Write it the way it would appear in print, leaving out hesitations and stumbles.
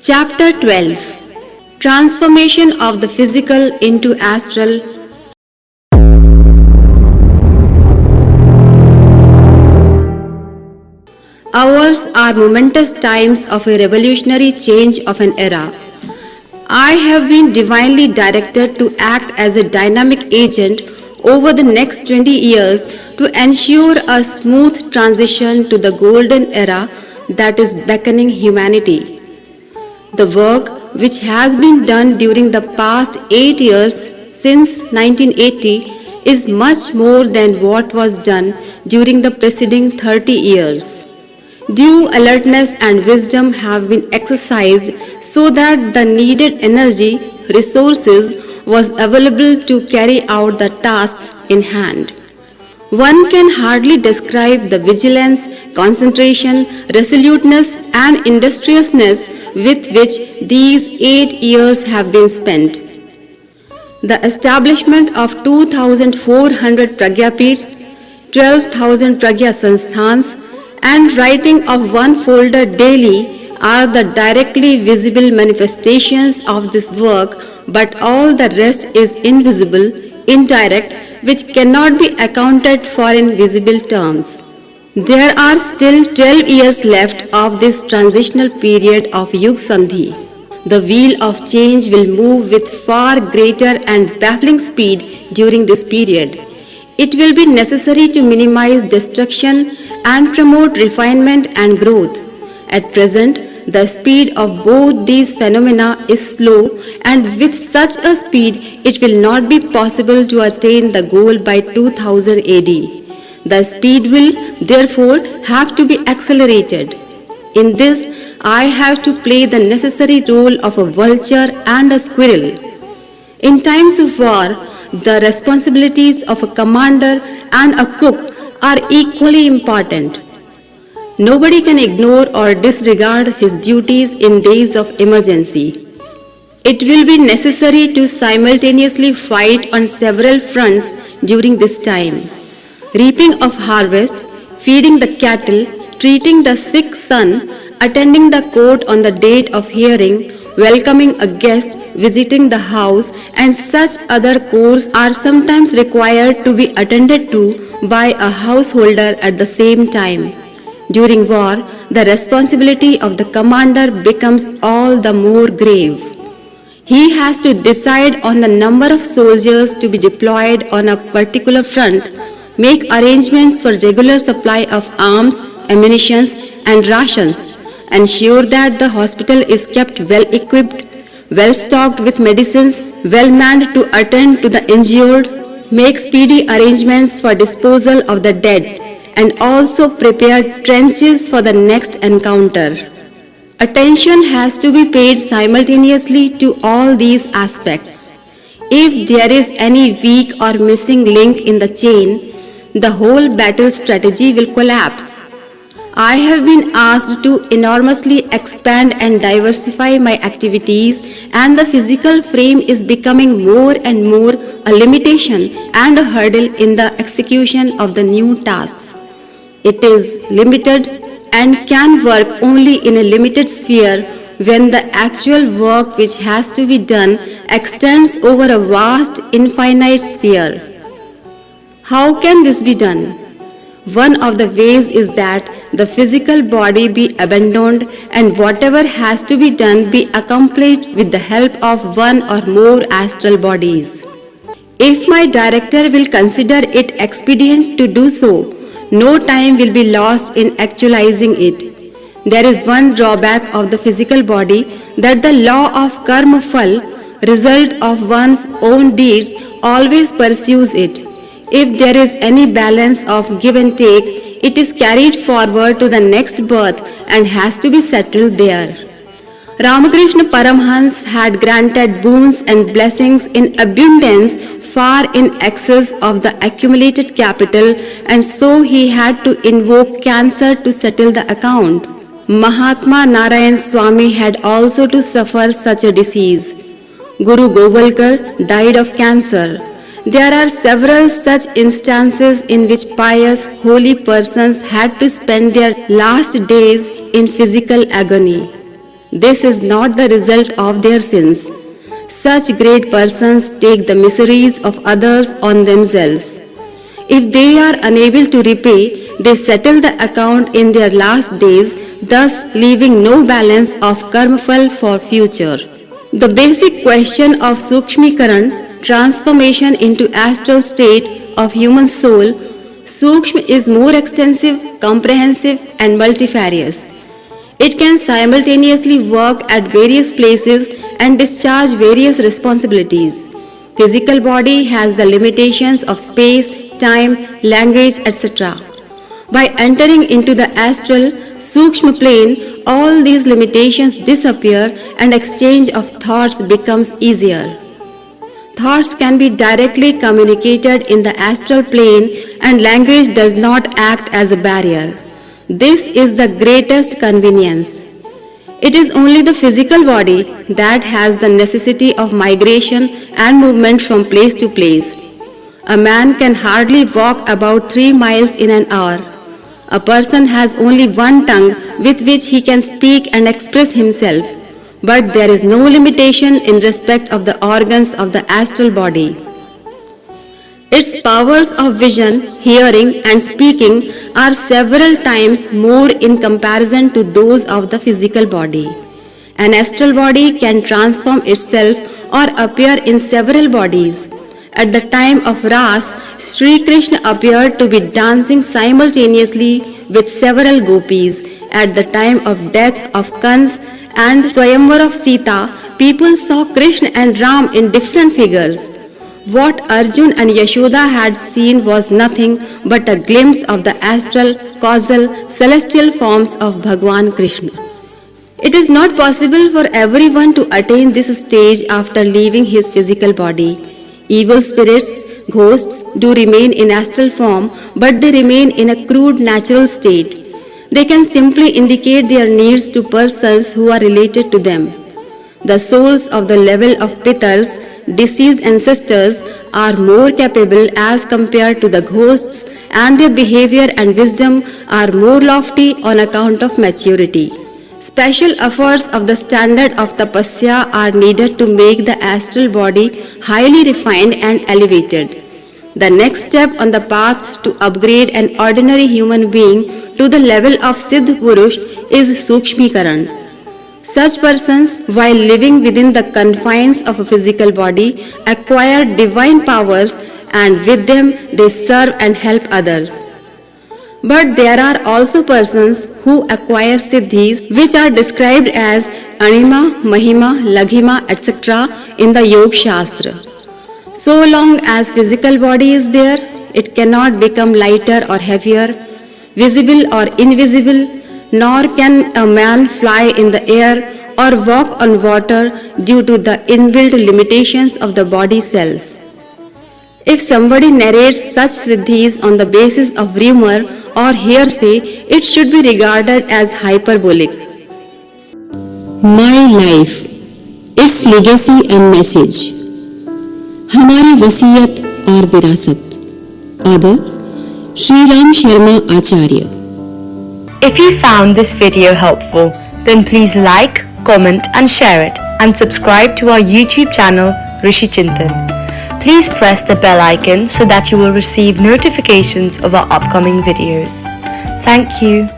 Chapter 12. Transformation of the physical into astral. Ours are momentous times of a revolutionary change of an era. I have been divinely directed to act as a dynamic agent over the next 20 years to ensure a smooth transition to the golden era that is beckoning humanity. The work which has been done during the past 8 years since 1980 is much more than what was done during the preceding 30 years. Due alertness and wisdom have been exercised so that the needed energy, resources was available to carry out the tasks in hand. One can hardly describe the vigilance, concentration, resoluteness and industriousness with which these 8 years have been spent. The establishment of 2,400 Pragyapiths, 12,000 Pragya Sansthans and writing of one folder daily are the directly visible manifestations of this work, but all the rest is invisible, indirect, which cannot be accounted for in visible terms. There are still 12 years left of this transitional period of Yug Sandhi. The wheel of change will move with far greater and baffling speed during this period. It will be necessary to minimize destruction and promote refinement and growth. At present, the speed of both these phenomena is slow, and with such a speed, it will not be possible to attain the goal by 2000 AD. The speed will, therefore, have to be accelerated. In this, I have to play the necessary role of a vulture and a squirrel. In times of war, the responsibilities of a commander and a cook are equally important. Nobody can ignore or disregard his duties in days of emergency. It will be necessary to simultaneously fight on several fronts during this time. Reaping of harvest, feeding the cattle, treating the sick son, attending the court on the date of hearing, welcoming a guest, visiting the house, and such other chores are sometimes required to be attended to by a householder at the same time. During war, the responsibility of the commander becomes all the more grave. He has to decide on the number of soldiers to be deployed on a particular front, make arrangements for regular supply of arms, ammunition, and rations, ensure that the hospital is kept well equipped, well stocked with medicines, well manned to attend to the injured, make speedy arrangements for disposal of the dead, and also prepare trenches for the next encounter. Attention has to be paid simultaneously to all these aspects. If there is any weak or missing link in the chain, the whole battle strategy will collapse. I have been asked to enormously expand and diversify my activities, and the physical frame is becoming more and more a limitation and a hurdle in the execution of the new tasks. It is limited and can work only in a limited sphere when the actual work which has to be done extends over a vast, infinite sphere. How can this be done? One of the ways is that the physical body be abandoned and whatever has to be done be accomplished with the help of one or more astral bodies. If my director will consider it expedient to do so, no time will be lost in actualizing it. There is one drawback of the physical body, that the law of karma phal, result of one's own deeds, always pursues it. If there is any balance of give and take, it is carried forward to the next birth and has to be settled there. Ramakrishna Paramhans had granted boons and blessings in abundance far in excess of the accumulated capital, and so he had to invoke cancer to settle the account. Mahatma Narayan Swami had also to suffer such a disease. Guru Govalkar died of cancer. There are several such instances in which pious, holy persons had to spend their last days in physical agony. This is not the result of their sins. Such great persons take the miseries of others on themselves. If they are unable to repay, they settle the account in their last days, thus leaving no balance of karmafal for future. The basic question of Suksmikarana, transformation into astral state of human soul, Sukshma is more extensive, comprehensive and multifarious. It can simultaneously work at various places and discharge various responsibilities. Physical body has the limitations of space, time, language, etc. By entering into the astral, Sukshma plane, all these limitations disappear and exchange of thoughts becomes easier. Thoughts can be directly communicated in the astral plane and language does not act as a barrier. This is the greatest convenience. It is only the physical body that has the necessity of migration and movement from place to place. A man can hardly walk about 3 miles in an hour. A person has only one tongue with which he can speak and express himself, but there is no limitation in respect of the organs of the astral body. Its powers of vision, hearing and speaking are several times more in comparison to those of the physical body. An astral body can transform itself or appear in several bodies. At the time of Ras, Sri Krishna appeared to be dancing simultaneously with several gopis. At the time of death of Kans and Swayamvar of Sita, people saw Krishna and Ram in different figures. What Arjun and Yashoda had seen was nothing but a glimpse of the astral, causal, celestial forms of Bhagwan Krishna. It is not possible for everyone to attain this stage after leaving his physical body. Evil spirits, ghosts, do remain in astral form, but they remain in a crude natural state. They can simply indicate their needs to persons who are related to them. The souls of the level of Pitars, deceased ancestors, are more capable as compared to the ghosts, and their behavior and wisdom are more lofty on account of maturity. Special efforts of the standard of tapasya are needed to make the astral body highly refined and elevated. The next step on the path to upgrade an ordinary human being to the level of Siddh Purush is Suksmikarana. Such persons, while living within the confines of a physical body, acquire divine powers and with them they serve and help others. But there are also persons who acquire siddhis which are described as Anima, Mahima, Laghima, etc. in the Yoga Shastra. So long as physical body is there, it cannot become lighter or heavier, visible or invisible, nor can a man fly in the air or walk on water due to the inbuilt limitations of the body cells. If somebody narrates such siddhis on the basis of rumor or hearsay, it should be regarded as hyperbolic. My life, its legacy and message. Hamari Vasiyat और विरासत. Author Shri Ram Sharma Acharya. If you found this video helpful, then please like, comment and share it, and subscribe to our YouTube channel Rishi Chintan. Please press the bell icon so that you will receive notifications of our upcoming videos. Thank you.